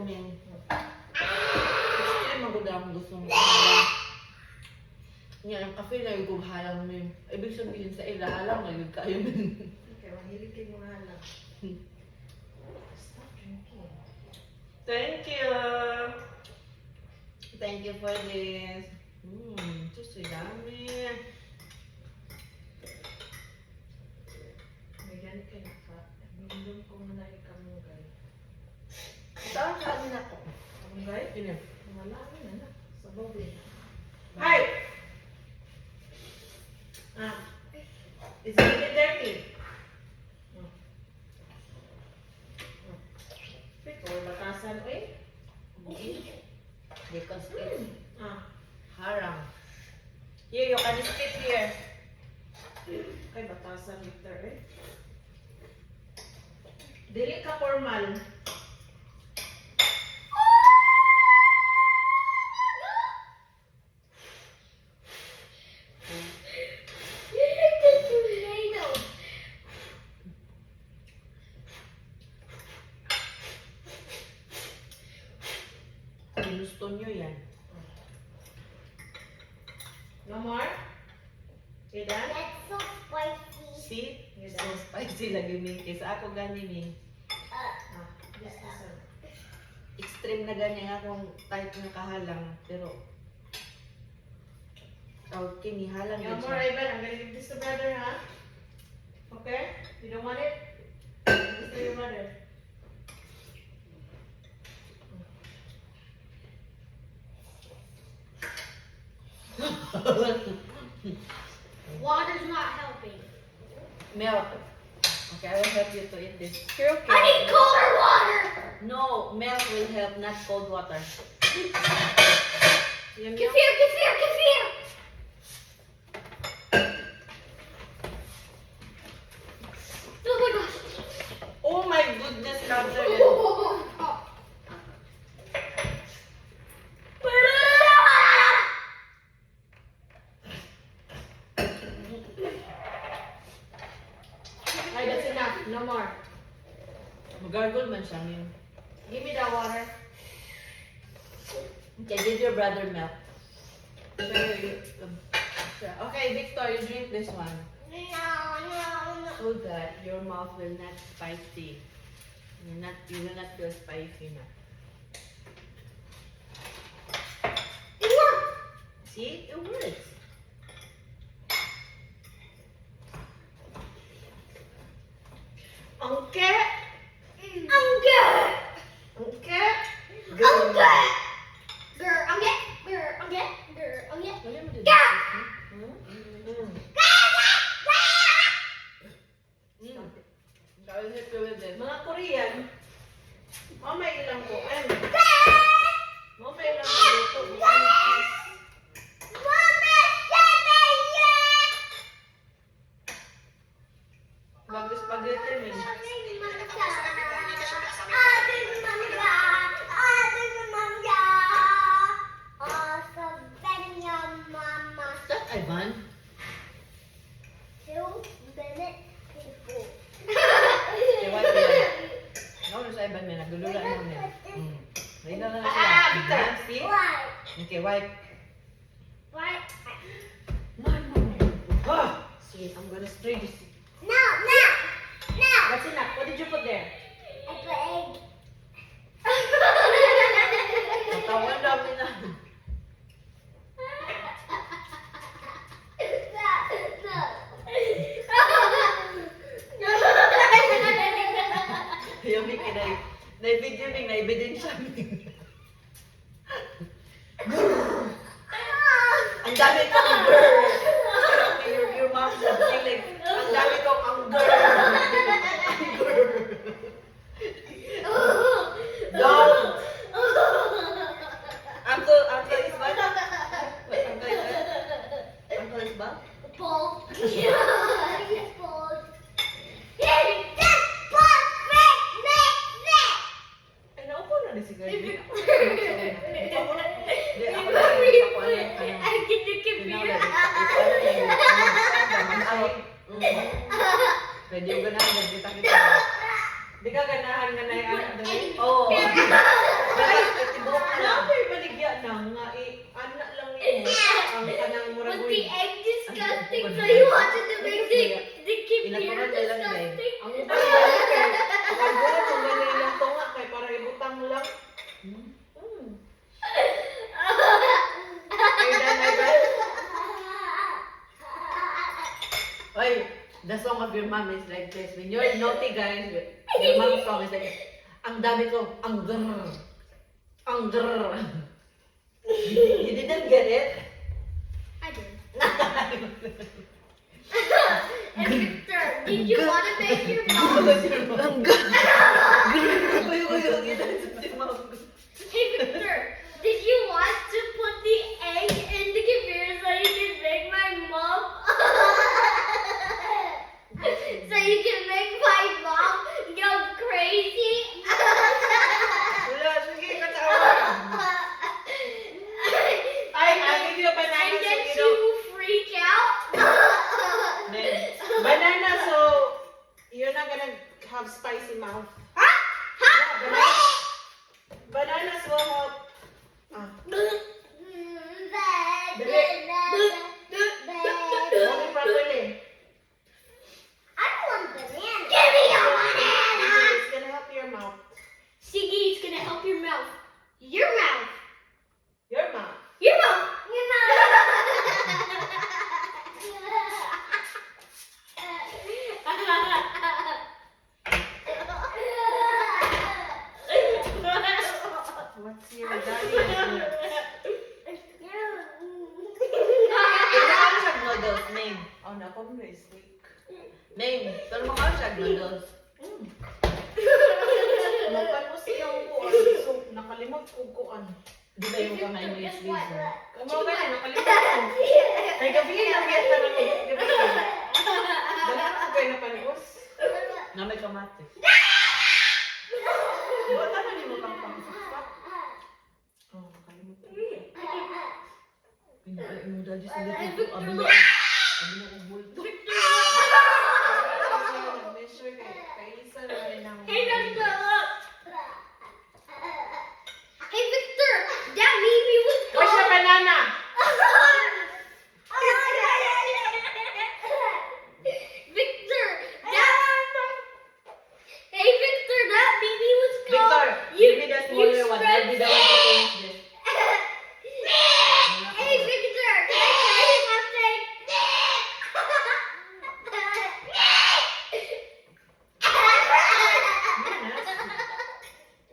Ming. Extreme magod ang gusto mo halang. Nga, ang kafe na yung halang Ming. Ibig sabihin sa ila, halang na yung kayo Ming. Okay, mahilig kayo mga halang. Stop drinking. Thank you! Thank you for this. Ito so dami. May ganit kayo ka. Minum ko muna ikamugay. Saan kanin ako? Kamugay? Ini. Wala na. Sa bawin. Hi! Is it really dirty? Pito, batasan eh. Because it's harang. Here, you can spit here. Kay batasan liter eh. Dili ka formal. Gusto nyo yan. No more? You done? That's so spicy. See? So spicy lagi Ming. Kesa ako gani Ming. This one. Extreme na ganyan akong type na kahalang. Pero kini halang No din more, siya. Ivan. I'm gonna give this to brother, huh? Okay? You don't want it? Give this to your mother. Water's not helping. Milk. Okay, I will help you to eat this. You're okay. I need colder water. No, milk will help, not cold water. Yum, yum. Kefir, kefir, kefir. Oh my gosh. Oh my goodness, Doctor. Ay, that's enough. No more. Magargle man siya ngayon. Give me that water. Okay, give your brother milk. Okay, Victor, you drink this one. No. So that your mouth will not spicy. You will not feel spicy na. It worked. See? It works. Angke. Angke. Angke. Angke. Grr, angke. Grr, angke. Grr, angke. Wala mo din. Yeah. I will help you with this. Mga Korean. Mamay ilang ko. Mamay ilang ko ito. Mag-spaghetti min. Is that Ivan? Okay, wipe yan. No, sa Ivan min. Nagdulula mo min. Naila na sila. Victor. See? Okay, wipe. See, I'm gonna spray this. That's enough. What did you put there? Tatawan dami na. Yung Mickey na-video Ming, na-ebidensya Ming. Ang dami kong girl. Your mom said, like, ang dami kong ang girl. Don't. Uncle Isbal? What, Uncle Isbal? Uncle Isbal? Ay, naupo na ni si Gardy. Ako na. Hindi, ako na. Ako na. Pwede yung ganahan, kita-kita. Di ka ganahan nga na yung anak doon? Oo. the song of your mom is like this. When you're naughty, guys, your mom's song is like, ang dami ko, ang grrr. Ang grrr. You didn't get it? I did. And Victor, did you want to make your mom? Ang grrr. Hey Victor, did you want to put the egg in the computer so you can make my mom? So you can make my mom go crazy? Wala, sige, katawan. I give you a banana And then so she you will freak out? don't. Banana so you're not gonna have spicy mouth. Huh? Banana. Bananas will help. Hold it properly. I don't want banana. Give me a banana. It's gonna help your mouth. Siggy, it's gonna help your mouth. Your mouth. Your mouth. Your mouth. Your What's your daddy? Kailangan siya noodles, name. Oh, nako mo is weak. Name. Pero makakaroon siya noodles. Mapan mo siyang kuan. So, nakalimot ko kuan. Di ba yung kamay mo is reason? Kamo ka na, nakalimot ko. Kay gabi lang yan sa mga gabi. Dala ko kayo na panikos. Na may kamatis. Buwan na ni mo kang pangsapat. Oh, nakalimot ko. Pinakain mo daddy sa Ay, dito. Victor, Abi look. na ko bulto. Measure kay isa na rin ang... Hey Victor, look. Hey Victor, that baby was Where's your banana? Victor, hey Victor, that baby was Victor, give me the you smaller one. spread I'll be the one to finish this. Hey Victor, can I try something?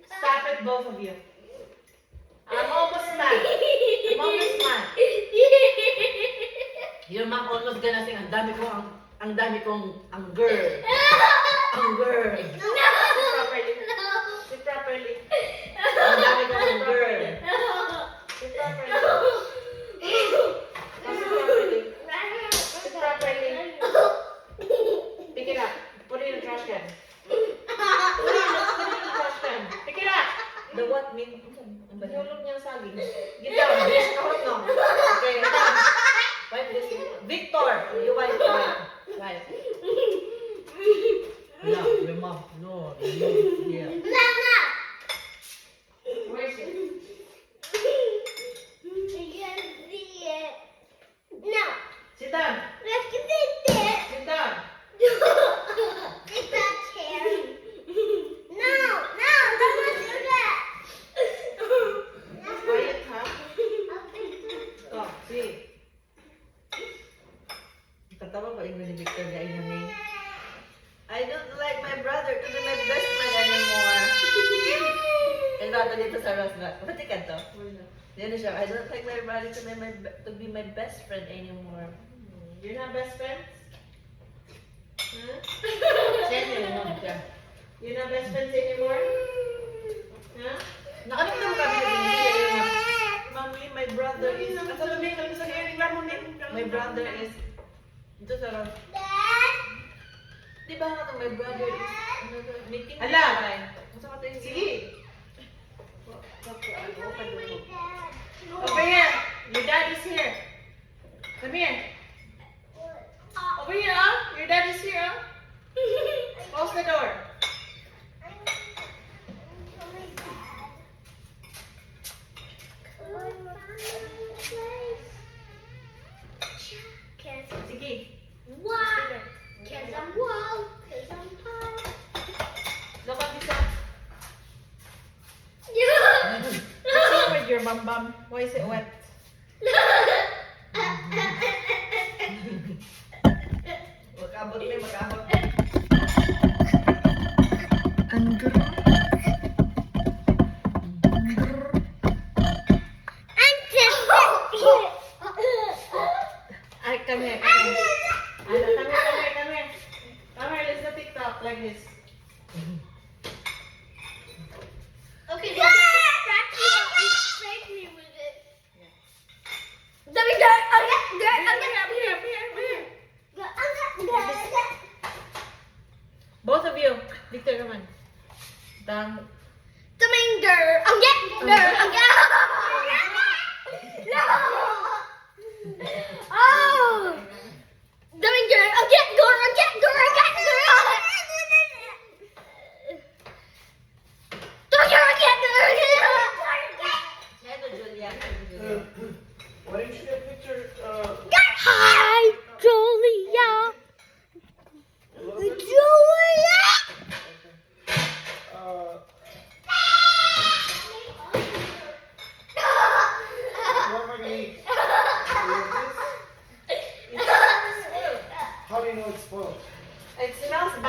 Stop it, both of you. I'm almost done. I'm almost done. Your mom almost gonna sing, ang dami kong, ang girl. Ang girl. Sit properly. Sit properly. Ang dami kong ang girl. Sit properly. Sit properly. Sit properly. Pick it up. Put it in the trash can. Put it in the trash can. Pick it up. The what mean? Ang ba yun? Hulog niyang saging. Get down. Bilis ka hot no. Okay, get down. Wipe this. Victor, you wipe. Wipe. Yeah, your mom. No, yeah. Where is it? No, Sit down. let's get it. Sit down. It's that chair. No, don't do that. Quiet, ha? Oh, see. Katawa ba yung ni Victor na inaming? I don't like my brother to be my best friend anymore. And bata dito sa Rosbach. Pati ka to? Wala. Yan siya. I don't like my brother to be my best friend anymore. You're not best friends? Huh? Siya niya yun siya. You're not best friends anymore? Huh? Nakalimutan mo kami na binigyan yun. Mommy, my brother is... My brother is... Dito sa Ros. Di ba nga to, my brother is... Meeting Hala! Masa ka tayo? Sige! Over here! Your dad is here! Come here! Over here, huh? Your dad is here, huh? Close the door. Sige. Why? 'Cause I'm wild, 'cause I'm hot. Look at this one. Yeah. What's wrong with your bum bum? Why is it wet? Huwag ka Mag-abot may mag-abot. Anger. Ay, come here, come here. Anna, come here, come here, come here. Come here, let's do TikTok like this. Okay, then distract me and spank me with it. Let me go. Both of you. Victor, come on. Dang. Dominger. I'm getting girl. I'm getting. No. Oh. Dominger. I'm getting girl. I'm getting girl. I'm getting girl. Dominger. I'm getting girl. Ito, Julia. Why didn't you get a picture? Go.